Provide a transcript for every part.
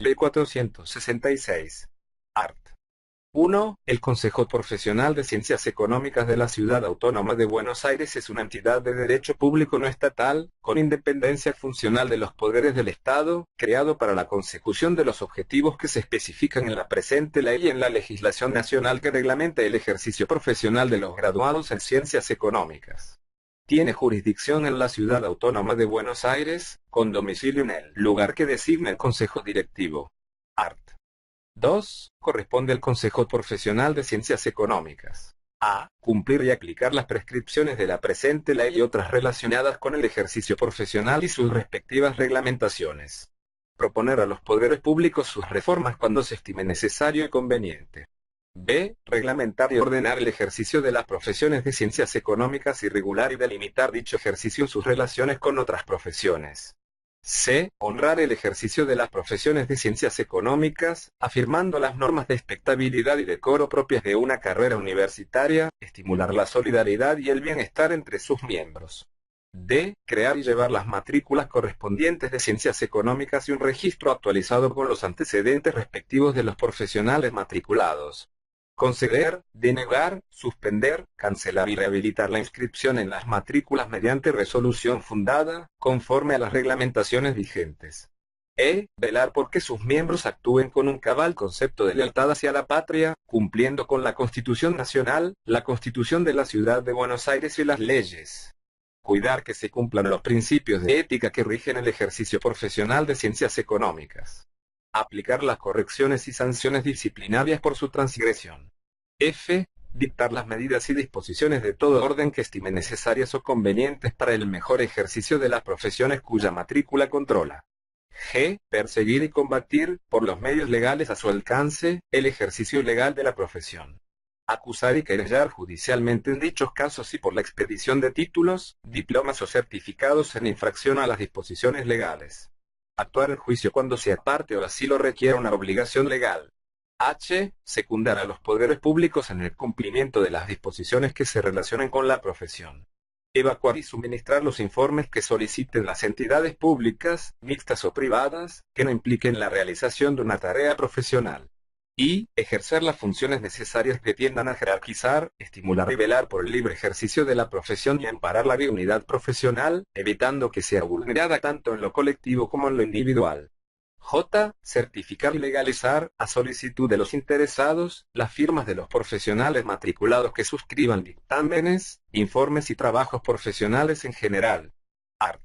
Ley 466. Art. 1. El Consejo Profesional de Ciencias Económicas de la Ciudad Autónoma de Buenos Aires es una entidad de derecho público no estatal, con independencia funcional de los poderes del Estado, creado para la consecución de los objetivos que se especifican en la presente ley y en la legislación nacional que reglamenta el ejercicio profesional de los graduados en ciencias económicas. Tiene jurisdicción en la Ciudad Autónoma de Buenos Aires, con domicilio en el lugar que designa el Consejo Directivo. Art. 2. Corresponde al Consejo Profesional de Ciencias Económicas. A. Cumplir y aplicar las prescripciones de la presente ley y otras relacionadas con el ejercicio profesional y sus respectivas reglamentaciones. Proponer a los poderes públicos sus reformas cuando se estime necesario y conveniente. B. Reglamentar y ordenar el ejercicio de las profesiones de ciencias económicas y regular y delimitar dicho ejercicio en sus relaciones con otras profesiones. C. Honrar el ejercicio de las profesiones de ciencias económicas, afirmando las normas de expectabilidad y decoro propias de una carrera universitaria, estimular la solidaridad y el bienestar entre sus miembros. D. Crear y llevar las matrículas correspondientes de ciencias económicas y un registro actualizado con los antecedentes respectivos de los profesionales matriculados. Conceder, denegar, suspender, cancelar y rehabilitar la inscripción en las matrículas mediante resolución fundada, conforme a las reglamentaciones vigentes. E. Velar por que sus miembros actúen con un cabal concepto de lealtad hacia la patria, cumpliendo con la Constitución Nacional, la Constitución de la Ciudad de Buenos Aires y las leyes. Cuidar que se cumplan los principios de ética que rigen el ejercicio profesional de ciencias económicas. Aplicar las correcciones y sanciones disciplinarias por su transgresión. F. Dictar las medidas y disposiciones de todo orden que estime necesarias o convenientes para el mejor ejercicio de las profesiones cuya matrícula controla. G. Perseguir y combatir, por los medios legales a su alcance, el ejercicio legal de la profesión. Acusar y querellar judicialmente en dichos casos y por la expedición de títulos, diplomas o certificados en infracción a las disposiciones legales. Actuar en juicio cuando se aparte o así lo requiera una obligación legal. H. Secundar a los poderes públicos en el cumplimiento de las disposiciones que se relacionen con la profesión. Evacuar y suministrar los informes que soliciten las entidades públicas, mixtas o privadas, que no impliquen la realización de una tarea profesional. Y ejercer las funciones necesarias que tiendan a jerarquizar, estimular y velar por el libre ejercicio de la profesión y amparar la dignidad profesional, evitando que sea vulnerada tanto en lo colectivo como en lo individual. J. Certificar y legalizar, a solicitud de los interesados, las firmas de los profesionales matriculados que suscriban dictámenes, informes y trabajos profesionales en general. Art.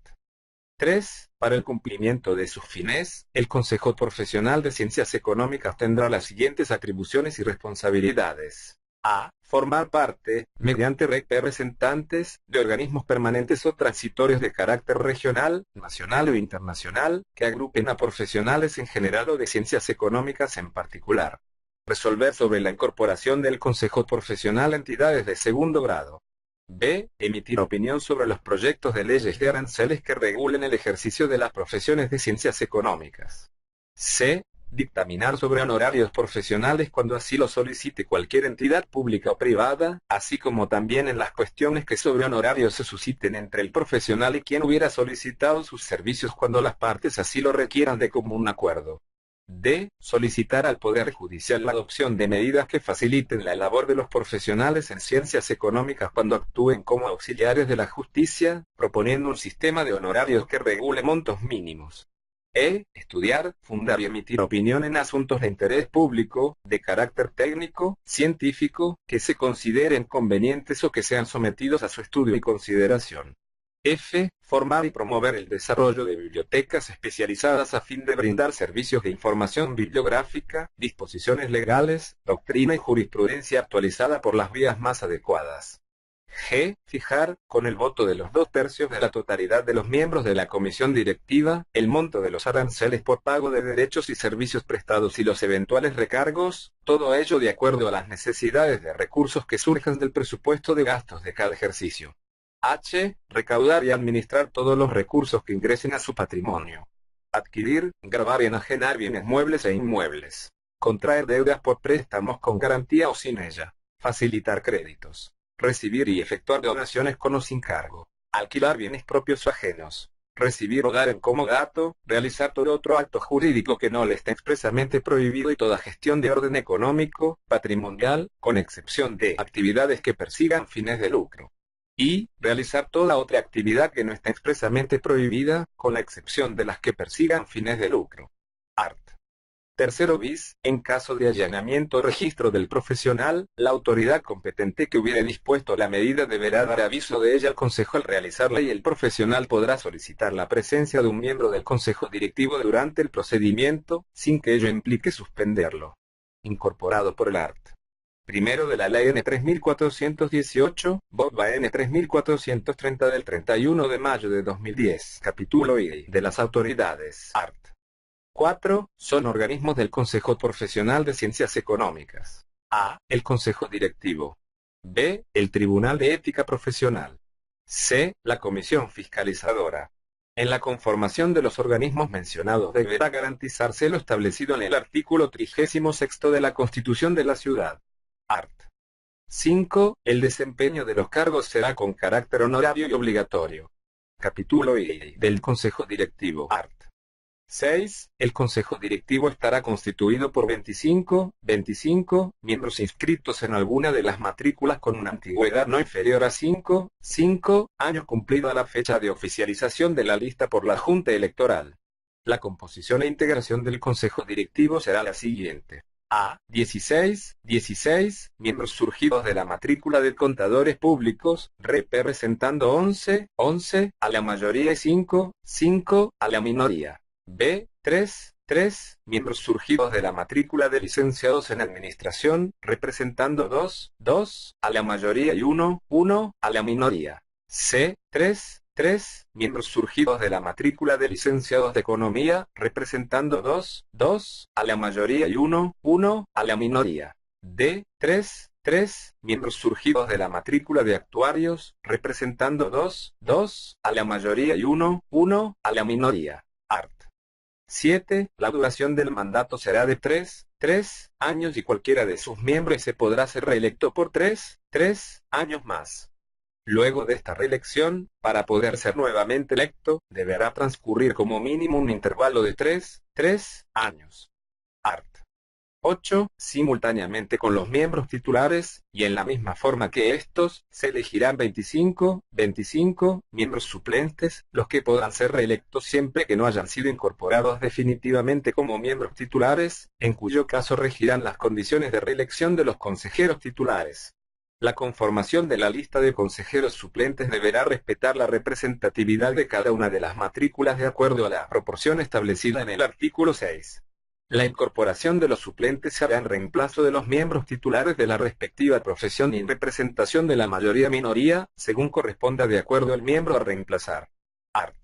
3. Para el cumplimiento de sus fines, el Consejo Profesional de Ciencias Económicas tendrá las siguientes atribuciones y responsabilidades. A. Formar parte, mediante representantes, de organismos permanentes o transitorios de carácter regional, nacional o internacional, que agrupen a profesionales en general o de ciencias económicas en particular. Resolver sobre la incorporación del Consejo Profesional a entidades de segundo grado. B. Emitir opinión sobre los proyectos de leyes de aranceles que regulen el ejercicio de las profesiones de ciencias económicas. C. Dictaminar sobre honorarios profesionales cuando así lo solicite cualquier entidad pública o privada, así como también en las cuestiones que sobre honorarios se susciten entre el profesional y quien hubiera solicitado sus servicios cuando las partes así lo requieran de común acuerdo. D. Solicitar al Poder Judicial la adopción de medidas que faciliten la labor de los profesionales en ciencias económicas cuando actúen como auxiliares de la justicia, proponiendo un sistema de honorarios que regule montos mínimos. E. Estudiar, fundar y emitir opinión en asuntos de interés público, de carácter técnico, científico, que se consideren convenientes o que sean sometidos a su estudio y consideración. F. Formar y promover el desarrollo de bibliotecas especializadas a fin de brindar servicios de información bibliográfica, disposiciones legales, doctrina y jurisprudencia actualizada por las vías más adecuadas. G. Fijar, con el voto de los 2/3 de la totalidad de los miembros de la comisión directiva, el monto de los aranceles por pago de derechos y servicios prestados y los eventuales recargos, todo ello de acuerdo a las necesidades de recursos que surjan del presupuesto de gastos de cada ejercicio. H. Recaudar y administrar todos los recursos que ingresen a su patrimonio. Adquirir, gravar y enajenar bienes muebles e inmuebles. Contraer deudas por préstamos con garantía o sin ella. Facilitar créditos. Recibir y efectuar donaciones con o sin cargo. Alquilar bienes propios o ajenos. recibir o dar en comodato, realizar todo otro acto jurídico que no le esté expresamente prohibido y toda gestión de orden económico, patrimonial, con excepción de actividades que persigan fines de lucro. Y, realizar toda otra actividad que no esté expresamente prohibida, con la excepción de las que persigan fines de lucro. Art. Tercero bis, en caso de allanamiento o registro del profesional, la autoridad competente que hubiere dispuesto la medida deberá dar aviso de ella al Consejo al realizarla y el profesional podrá solicitar la presencia de un miembro del Consejo Directivo durante el procedimiento, sin que ello implique suspenderlo. Incorporado por el art. Primero de la Ley N. 3418, BODVA N. 3430 del 31 de mayo de 2010, capítulo I de las autoridades, art. 4. Son organismos del Consejo Profesional de Ciencias Económicas. A. El Consejo Directivo. B. El Tribunal de Ética Profesional. C. La Comisión Fiscalizadora. En la conformación de los organismos mencionados deberá garantizarse lo establecido en el artículo 36 de la Constitución de la Ciudad. Art. 5. El desempeño de los cargos será con carácter honorario y obligatorio. Capítulo I del Consejo Directivo. Art. 6. El Consejo Directivo estará constituido por 25 miembros inscritos en alguna de las matrículas con una antigüedad no inferior a 5 años cumplido a la fecha de oficialización de la lista por la Junta Electoral. La composición e integración del Consejo Directivo será la siguiente. A. 16 miembros surgidos de la matrícula de contadores públicos, representando 11 a la mayoría y 5 a la minoría. B. 3 miembros surgidos de la matrícula de licenciados en administración, representando 2 a la mayoría y 1 a la minoría. C. 3 miembros surgidos de la matrícula de licenciados de economía, representando 2 a la mayoría y 1 a la minoría. D. 3 miembros surgidos de la matrícula de actuarios, representando 2 a la mayoría y 1 a la minoría. Art. 7. La duración del mandato será de 3 años y cualquiera de sus miembros se podrá ser reelecto por 3 años más. Luego de esta reelección, para poder ser nuevamente electo, deberá transcurrir como mínimo un intervalo de 3 años. Art. 8. Simultáneamente con los miembros titulares, y en la misma forma que estos, se elegirán 25 miembros suplentes, los que podrán ser reelectos siempre que no hayan sido incorporados definitivamente como miembros titulares, en cuyo caso regirán las condiciones de reelección de los consejeros titulares. La conformación de la lista de consejeros suplentes deberá respetar la representatividad de cada una de las matrículas de acuerdo a la proporción establecida en el artículo 6. La incorporación de los suplentes se hará en reemplazo de los miembros titulares de la respectiva profesión y en representación de la mayoría-minoría, según corresponda de acuerdo al miembro a reemplazar. Art.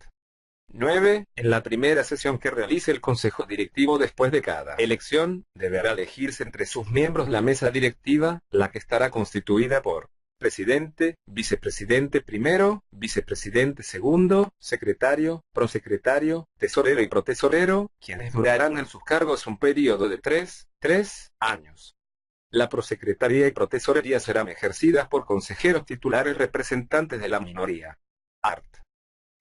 9. En la primera sesión que realice el Consejo Directivo después de cada elección, deberá elegirse entre sus miembros la mesa directiva, la que estará constituida por presidente, vicepresidente primero, vicepresidente segundo, secretario, prosecretario, tesorero y protesorero, quienes durarán en sus cargos un periodo de 3 años. La prosecretaría y protesorería serán ejercidas por consejeros titulares representantes de la minoría. Art.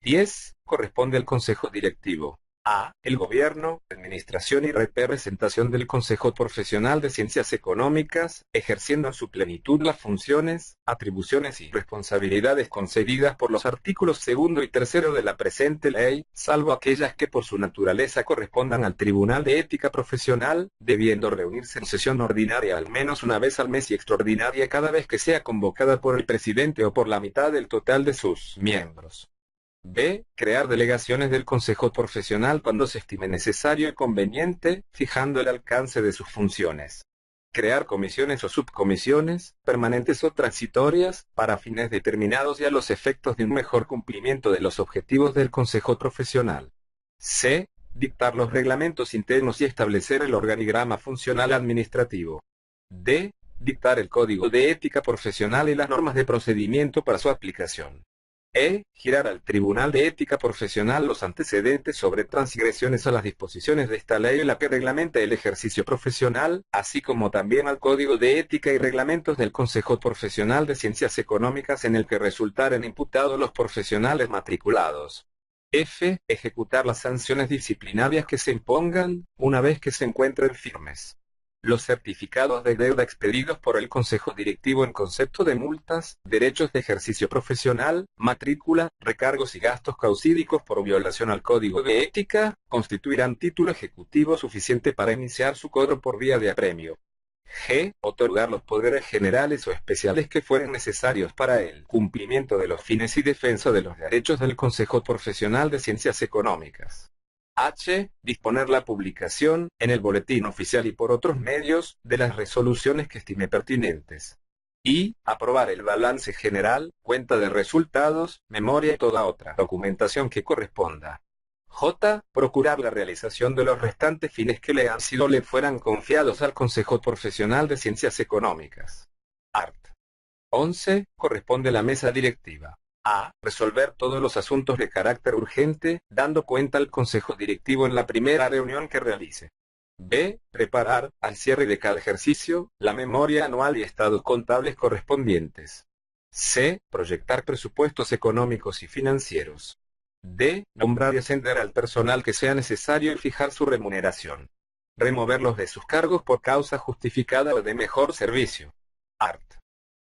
10. Corresponde al Consejo Directivo. A. El Gobierno, Administración y representación del Consejo Profesional de Ciencias Económicas, ejerciendo en su plenitud las funciones, atribuciones y responsabilidades concedidas por los artículos 2 y 3 de la presente ley, salvo aquellas que por su naturaleza correspondan al Tribunal de Ética Profesional, debiendo reunirse en sesión ordinaria al menos una vez al mes y extraordinaria cada vez que sea convocada por el presidente o por la mitad del total de sus miembros. B. Crear delegaciones del Consejo Profesional cuando se estime necesario y conveniente, fijando el alcance de sus funciones. Crear comisiones o subcomisiones, permanentes o transitorias, para fines determinados y a los efectos de un mejor cumplimiento de los objetivos del Consejo Profesional. C. Dictar los reglamentos internos y establecer el organigrama funcional administrativo. D. Dictar el Código de Ética Profesional y las normas de procedimiento para su aplicación. E. Girar al Tribunal de Ética Profesional los antecedentes sobre transgresiones a las disposiciones de esta ley en la que reglamenta el ejercicio profesional, así como también al Código de Ética y Reglamentos del Consejo Profesional de Ciencias Económicas en el que resultaren imputados los profesionales matriculados. F. Ejecutar las sanciones disciplinarias que se impongan, una vez que se encuentren firmes. Los certificados de deuda expedidos por el Consejo Directivo en concepto de multas, derechos de ejercicio profesional, matrícula, recargos y gastos causídicos por violación al Código de Ética, constituirán título ejecutivo suficiente para iniciar su cobro por vía de apremio. G. Otorgar los poderes generales o especiales que fueren necesarios para el cumplimiento de los fines y defensa de los derechos del Consejo Profesional de Ciencias Económicas. H. Disponer la publicación, en el boletín oficial y por otros medios, de las resoluciones que estime pertinentes. I. Aprobar el balance general, cuenta de resultados, memoria y toda otra documentación que corresponda. J. Procurar la realización de los restantes fines que le fueran confiados al Consejo Profesional de Ciencias Económicas. Art. 11. Corresponde a la mesa directiva. A. Resolver todos los asuntos de carácter urgente, dando cuenta al Consejo Directivo en la primera reunión que realice. B. Preparar, al cierre de cada ejercicio, la memoria anual y estados contables correspondientes. C. Proyectar presupuestos económicos y financieros. D. Nombrar y ascender al personal que sea necesario y fijar su remuneración. Removerlos de sus cargos por causa justificada o de mejor servicio. Art.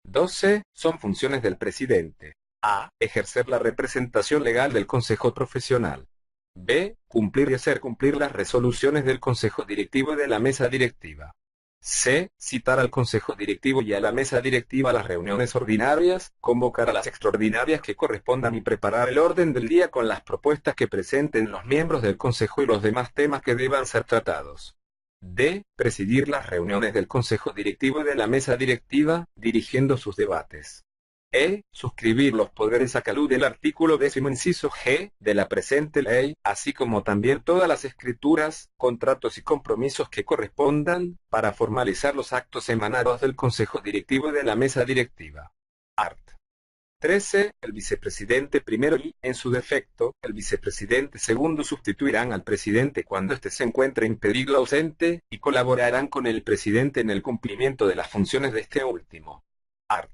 12. Son funciones del presidente. A. Ejercer la representación legal del Consejo Profesional. B. Cumplir y hacer cumplir las resoluciones del Consejo Directivo y de la Mesa Directiva. C. Citar al Consejo Directivo y a la Mesa Directiva a las reuniones ordinarias, convocar a las extraordinarias que correspondan y preparar el orden del día con las propuestas que presenten los miembros del Consejo y los demás temas que deban ser tratados. D. Presidir las reuniones del Consejo Directivo y de la Mesa Directiva, dirigiendo sus debates. E. Suscribir los poderes a que alude el artículo 10º inciso G de la presente ley, así como también todas las escrituras, contratos y compromisos que correspondan, para formalizar los actos emanados del Consejo Directivo y de la Mesa Directiva. Art. 13. El vicepresidente primero y, en su defecto, el vicepresidente segundo sustituirán al presidente cuando éste se encuentre impedido o ausente, y colaborarán con el presidente en el cumplimiento de las funciones de este último. Art.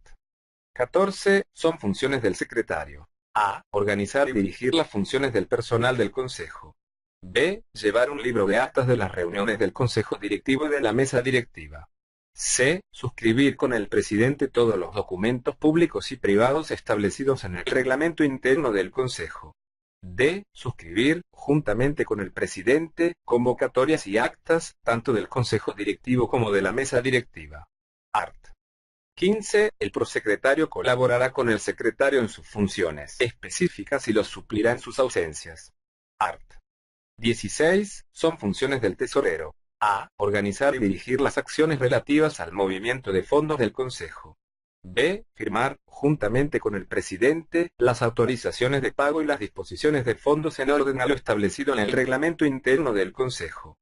14. Son funciones del secretario. A. Organizar y dirigir las funciones del personal del Consejo. B. Llevar un libro de actas de las reuniones del Consejo Directivo y de la Mesa Directiva. C. Suscribir con el presidente todos los documentos públicos y privados establecidos en el reglamento interno del Consejo. D. Suscribir, juntamente con el presidente, convocatorias y actas, tanto del Consejo Directivo como de la Mesa Directiva. Art. 15. El prosecretario colaborará con el secretario en sus funciones específicas y los suplirá en sus ausencias. Art. 16. Son funciones del tesorero. A. Organizar y dirigir las acciones relativas al movimiento de fondos del Consejo. B. Firmar, juntamente con el presidente, las autorizaciones de pago y las disposiciones de fondos en orden a lo establecido en el reglamento interno del Consejo.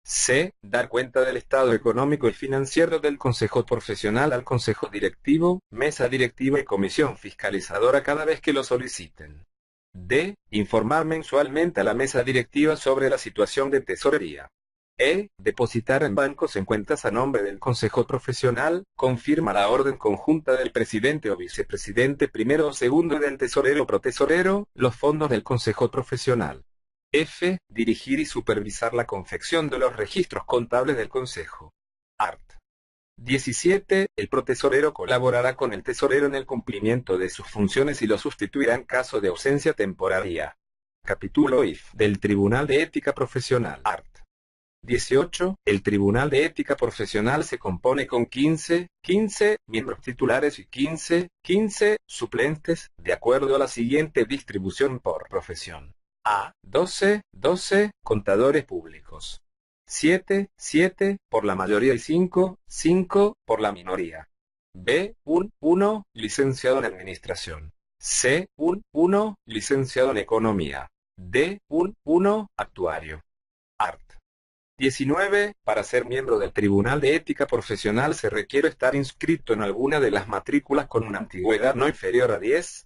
C. Dar cuenta del estado económico y financiero del Consejo Profesional al Consejo Directivo, Mesa Directiva y Comisión Fiscalizadora cada vez que lo soliciten. D. Informar mensualmente a la Mesa Directiva sobre la situación de tesorería. E. Depositar en bancos en cuentas a nombre del Consejo Profesional, confirma la orden conjunta del presidente o vicepresidente primero o segundo y del tesorero o protesorero, los fondos del Consejo Profesional. F. Dirigir y supervisar la confección de los registros contables del Consejo. Art. 17. El protesorero colaborará con el tesorero en el cumplimiento de sus funciones y lo sustituirá en caso de ausencia temporaria. Capítulo IF del Tribunal de Ética Profesional. Art. 18. El Tribunal de Ética Profesional se compone con 15 miembros titulares y 15 suplentes, de acuerdo a la siguiente distribución por profesión. A. 12 contadores públicos. 7 por la mayoría y 5 por la minoría. B. 1 licenciado en Administración. C. 1 licenciado en Economía. D. 1 actuario. Art. 19. Para ser miembro del Tribunal de Ética Profesional se requiere estar inscrito en alguna de las matrículas con una antigüedad no inferior a 10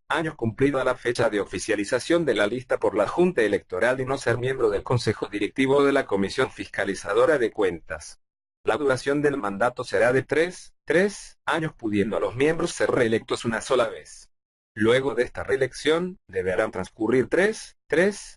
años cumplido a la fecha de oficialización de la lista por la Junta Electoral y no ser miembro del Consejo Directivo o de la Comisión Fiscalizadora de Cuentas. La duración del mandato será de 3 años, pudiendo a los miembros ser reelectos una sola vez. Luego de esta reelección, deberán transcurrir 3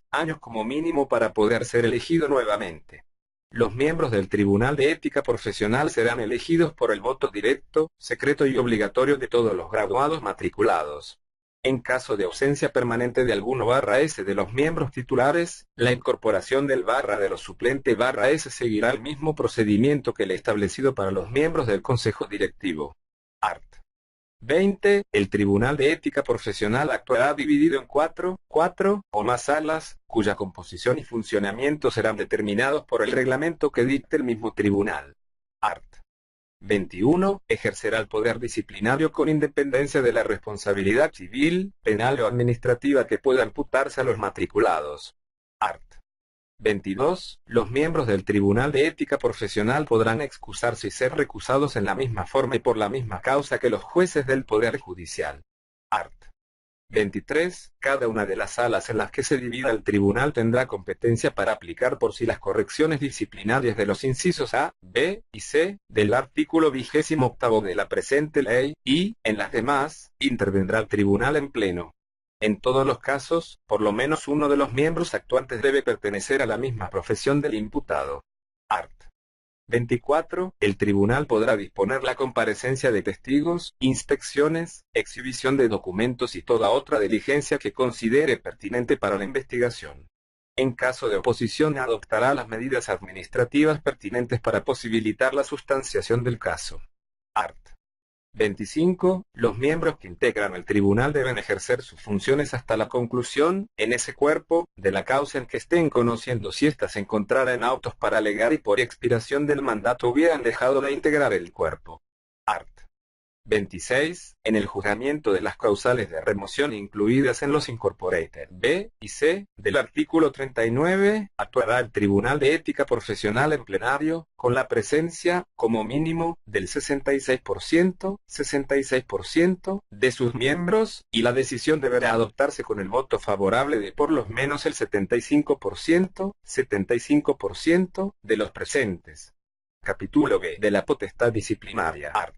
años como mínimo para poder ser elegido nuevamente. Los miembros del Tribunal de Ética Profesional serán elegidos por el voto directo, secreto y obligatorio de todos los graduados matriculados. En caso de ausencia permanente de alguno /S de los miembros titulares, la incorporación del de los suplente /S seguirá el mismo procedimiento que el establecido para los miembros del Consejo Directivo. Art. 20. El Tribunal de Ética Profesional actuará dividido en cuatro o más salas, cuya composición y funcionamiento serán determinados por el reglamento que dicte el mismo tribunal. Art. 21. Ejercerá el poder disciplinario con independencia de la responsabilidad civil, penal o administrativa que pueda imputarse a los matriculados. Art. 22. Los miembros del Tribunal de Ética Profesional podrán excusarse y ser recusados en la misma forma y por la misma causa que los jueces del Poder Judicial. Art. 23. Cada una de las salas en las que se divida el tribunal tendrá competencia para aplicar por sí las correcciones disciplinarias de los incisos A, B y C del artículo 28 de la presente ley, y, en las demás, intervendrá el tribunal en pleno. En todos los casos, por lo menos uno de los miembros actuantes debe pertenecer a la misma profesión del imputado. Art. 24. El tribunal podrá disponer la comparecencia de testigos, inspecciones, exhibición de documentos y toda otra diligencia que considere pertinente para la investigación. En caso de oposición, adoptará las medidas administrativas pertinentes para posibilitar la sustanciación del caso. Art. 25. Los miembros que integran el tribunal deben ejercer sus funciones hasta la conclusión, en ese cuerpo, de la causa en que estén conociendo si ésta se encontrara en autos para alegar y por expiración del mandato hubieran dejado de integrar el cuerpo. Art. 26. En el juzgamiento de las causales de remoción incluidas en los incorporated B y C del artículo 39, actuará el Tribunal de Ética Profesional en plenario, con la presencia, como mínimo, del 66% de sus miembros, y la decisión deberá adoptarse con el voto favorable de por lo menos el 75% de los presentes. Capítulo B de la potestad disciplinaria. Art.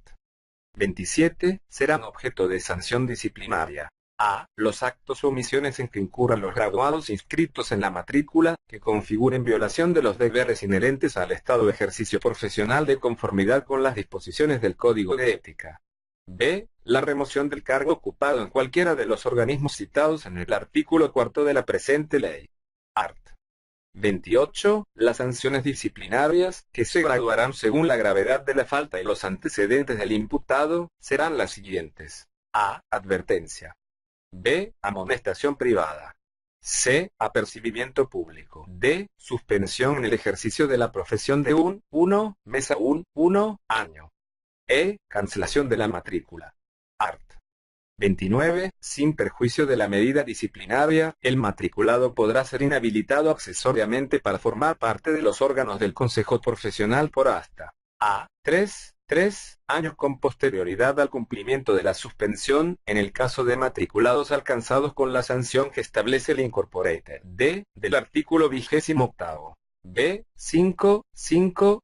27. Serán objeto de sanción disciplinaria. A. Los actos o omisiones en que incurran los graduados inscritos en la matrícula, que configuren violación de los deberes inherentes al estado de ejercicio profesional de conformidad con las disposiciones del Código de Ética. B. La remoción del cargo ocupado en cualquiera de los organismos citados en el artículo 4 de la presente ley. Art. 28. Las sanciones disciplinarias, que se graduarán según la gravedad de la falta y los antecedentes del imputado, serán las siguientes. A. Advertencia. B. Amonestación privada. C. Apercibimiento público. D. Suspensión en el ejercicio de la profesión de 1 mes a 1 año. E. Cancelación de la matrícula. Art. 29. Sin perjuicio de la medida disciplinaria, el matriculado podrá ser inhabilitado accesoriamente para formar parte de los órganos del Consejo Profesional por hasta A. 3 años con posterioridad al cumplimiento de la suspensión, en el caso de matriculados alcanzados con la sanción que establece el Incorporated D del artículo 28. B. 5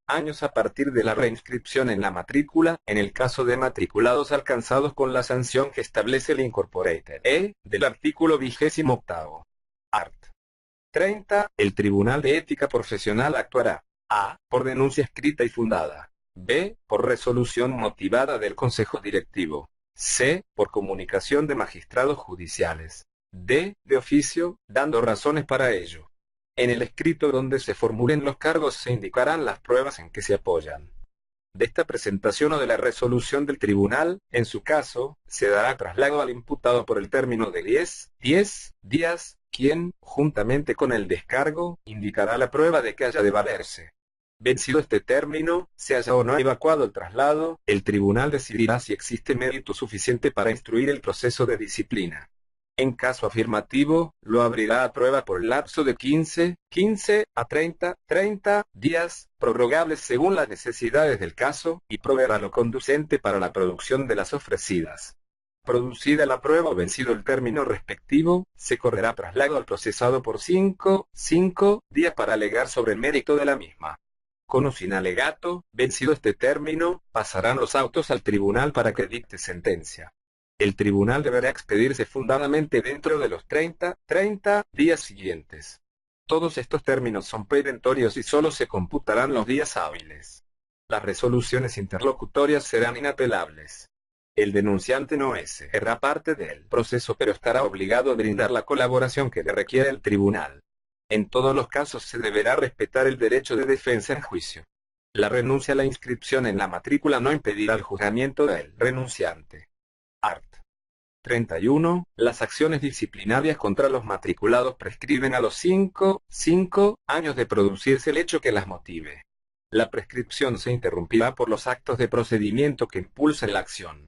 años a partir de la reinscripción en la matrícula, en el caso de matriculados alcanzados con la sanción que establece el Incorporated E del artículo 28. Art. 30. El Tribunal de Ética Profesional actuará. A. Por denuncia escrita y fundada. B. Por resolución motivada del Consejo Directivo. C. Por comunicación de magistrados judiciales. D. De oficio, dando razones para ello. En el escrito donde se formulen los cargos se indicarán las pruebas en que se apoyan. De esta presentación o de la resolución del tribunal, en su caso, se dará traslado al imputado por el término de 10 días, quien, juntamente con el descargo, indicará la prueba de que haya de valerse. Vencido este término, se haya o no evacuado el traslado, el tribunal decidirá si existe mérito suficiente para instruir el proceso de disciplina. En caso afirmativo, lo abrirá a prueba por el lapso de 15 a 30 días, prorrogables según las necesidades del caso, y proveerá lo conducente para la producción de las ofrecidas. Producida la prueba o vencido el término respectivo, se correrá traslado al procesado por 5 días para alegar sobre el mérito de la misma. Con o sin alegato, vencido este término, pasarán los autos al tribunal para que dicte sentencia. El tribunal deberá expedirse fundadamente dentro de los 30 días siguientes. Todos estos términos son perentorios y solo se computarán los días hábiles. Las resoluciones interlocutorias serán inapelables. El denunciante no será parte del proceso, pero estará obligado a brindar la colaboración que le requiere el tribunal. En todos los casos se deberá respetar el derecho de defensa en juicio. La renuncia a la inscripción en la matrícula no impedirá el juzgamiento del renunciante. Art. 31. Las acciones disciplinarias contra los matriculados prescriben a los 5 años de producirse el hecho que las motive. La prescripción se interrumpirá por los actos de procedimiento que impulsen la acción.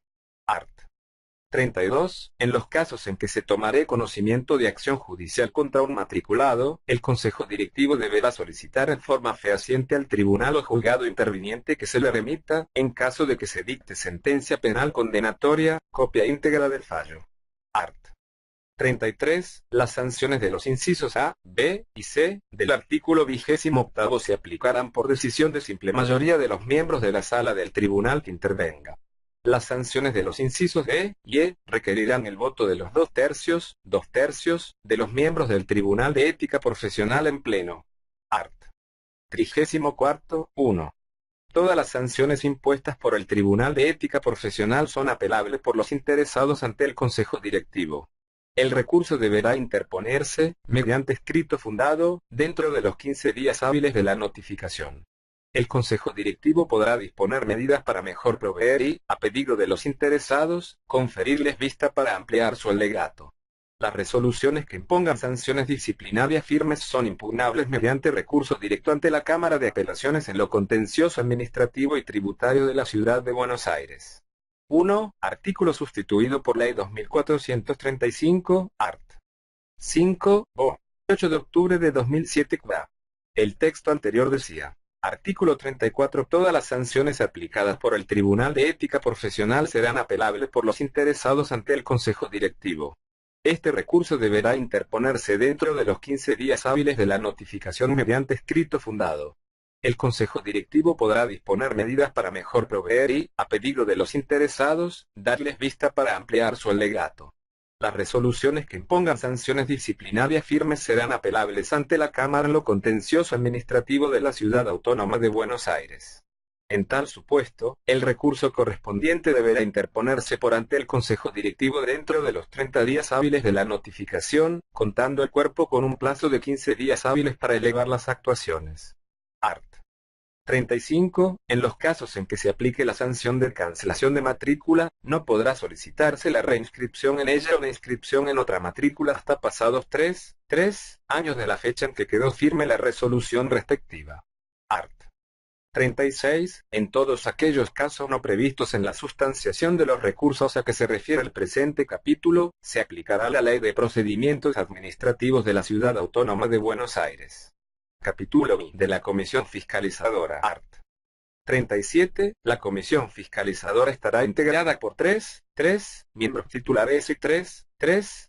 Art. 32. En los casos en que se tomará conocimiento de acción judicial contra un matriculado, el Consejo Directivo deberá solicitar en forma fehaciente al tribunal o juzgado interviniente que se le remita, en caso de que se dicte sentencia penal condenatoria, copia íntegra del fallo. Art. 33. Las sanciones de los incisos A, B y C del artículo 28 se aplicarán por decisión de simple mayoría de los miembros de la sala del tribunal que intervenga. Las sanciones de los incisos D y E requerirán el voto de los 2/3 de los miembros del Tribunal de Ética Profesional en pleno. Art. 34. 1. Todas las sanciones impuestas por el Tribunal de Ética Profesional son apelables por los interesados ante el Consejo Directivo. El recurso deberá interponerse, mediante escrito fundado, dentro de los 15 días hábiles de la notificación. El Consejo Directivo podrá disponer medidas para mejor proveer y, a pedido de los interesados, conferirles vista para ampliar su alegato. Las resoluciones que impongan sanciones disciplinarias firmes son impugnables mediante recurso directo ante la Cámara de Apelaciones en lo contencioso administrativo y tributario de la Ciudad de Buenos Aires. 1. Artículo sustituido por Ley 2435, art. 5, o. 8 de octubre de 2007 QA. El texto anterior decía: Artículo 34. Todas las sanciones aplicadas por el Tribunal de Ética Profesional serán apelables por los interesados ante el Consejo Directivo. Este recurso deberá interponerse dentro de los 15 días hábiles de la notificación mediante escrito fundado. El Consejo Directivo podrá disponer medidas para mejor proveer y, a pedido de los interesados, darles vista para ampliar su alegato. Las resoluciones que impongan sanciones disciplinarias firmes serán apelables ante la Cámara en lo contencioso administrativo de la Ciudad Autónoma de Buenos Aires. En tal supuesto, el recurso correspondiente deberá interponerse por ante el Consejo Directivo dentro de los 30 días hábiles de la notificación, contando el cuerpo con un plazo de 15 días hábiles para elevar las actuaciones. Art. 35. En los casos en que se aplique la sanción de cancelación de matrícula, no podrá solicitarse la reinscripción en ella o la inscripción en otra matrícula hasta pasados 3 años de la fecha en que quedó firme la resolución respectiva. Art. 36. En todos aquellos casos no previstos en la sustanciación de los recursos a que se refiere el presente capítulo, se aplicará la Ley de Procedimientos Administrativos de la Ciudad Autónoma de Buenos Aires. Capítulo I de la Comisión Fiscalizadora. Art. 37. La Comisión Fiscalizadora estará integrada por 3 miembros titulares y 3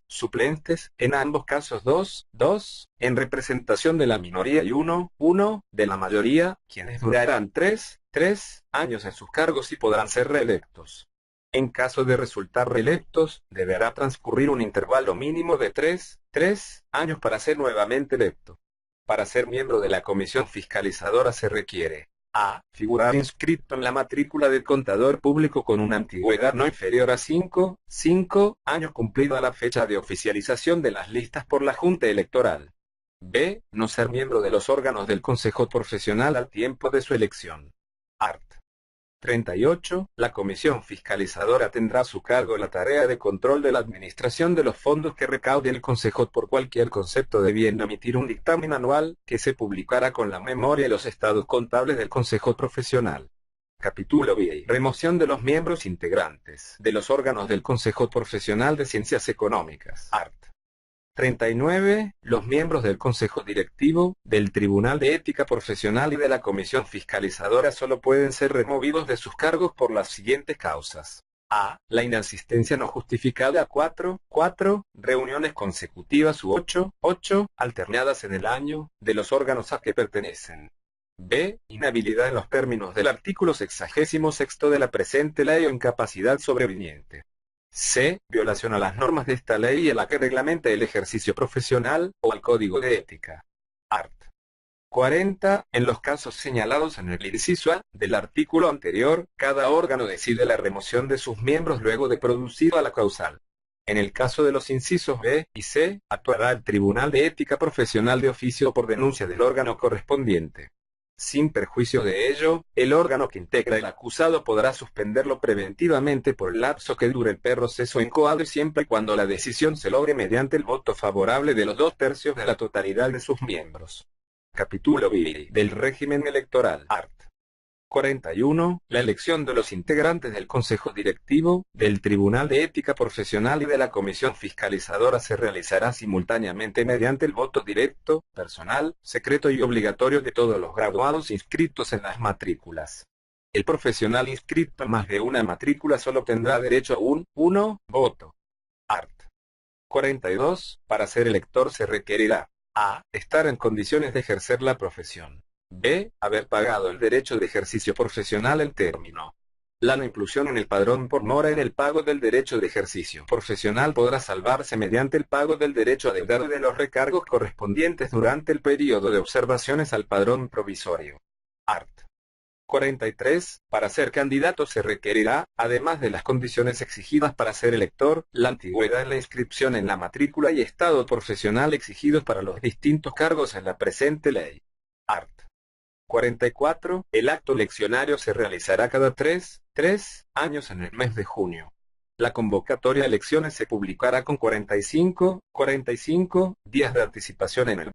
suplentes, en ambos casos 2 en representación de la minoría y 1 de la mayoría, quienes durarán 3 años en sus cargos y podrán ser reelectos. En caso de resultar reelectos, deberá transcurrir un intervalo mínimo de 3 años para ser nuevamente electo. Para ser miembro de la Comisión Fiscalizadora se requiere: a. Figurar inscrito en la matrícula del contador público con una antigüedad no inferior a 5 años cumplido a la fecha de oficialización de las listas por la Junta Electoral. b. No ser miembro de los órganos del Consejo Profesional al tiempo de su elección. Art. 38. La Comisión Fiscalizadora tendrá a su cargo la tarea de control de la administración de los fondos que recaude el Consejo por cualquier concepto, debiendo emitir un dictamen anual, que se publicará con la memoria y los estados contables del Consejo Profesional. Capítulo B. Remoción de los miembros integrantes de los órganos del Consejo Profesional de Ciencias Económicas. Art. 39. Los miembros del Consejo Directivo, del Tribunal de Ética Profesional y de la Comisión Fiscalizadora solo pueden ser removidos de sus cargos por las siguientes causas: a. La inasistencia no justificada a 4 reuniones consecutivas u 8 alternadas en el año, de los órganos a que pertenecen. b. Inhabilidad en los términos del artículo 66 de la presente ley o incapacidad sobreviniente. C. Violación a las normas de esta ley y a la que reglamenta el ejercicio profesional, o al Código de Ética. Art. 40. En los casos señalados en el inciso A del artículo anterior, cada órgano decide la remoción de sus miembros luego de producida la causal. En el caso de los incisos B y C, actuará el Tribunal de Ética Profesional de oficio por denuncia del órgano correspondiente. Sin perjuicio de ello, el órgano que integra el acusado podrá suspenderlo preventivamente por el lapso que dure el proceso incoado siempre y cuando la decisión se logre mediante el voto favorable de los 2/3 de la totalidad de sus miembros. Capítulo B del régimen electoral. Art. 41. La elección de los integrantes del Consejo Directivo, del Tribunal de Ética Profesional y de la Comisión Fiscalizadora se realizará simultáneamente mediante el voto directo, personal, secreto y obligatorio de todos los graduados inscritos en las matrículas. El profesional inscrito en más de una matrícula solo tendrá derecho a un voto. Art. 42. Para ser elector se requerirá: A. Estar en condiciones de ejercer la profesión. B. Haber pagado el derecho de ejercicio profesional en término. La no inclusión en el padrón por mora en el pago del derecho de ejercicio profesional podrá salvarse mediante el pago del derecho adeudado de los recargos correspondientes durante el periodo de observaciones al padrón provisorio. Art. 43. Para ser candidato se requerirá, además de las condiciones exigidas para ser elector, la antigüedad en la inscripción en la matrícula y estado profesional exigidos para los distintos cargos en la presente ley. Art. 44. El acto eleccionario se realizará cada 3 años en el mes de junio. La convocatoria a elecciones se publicará con 45 días de anticipación en el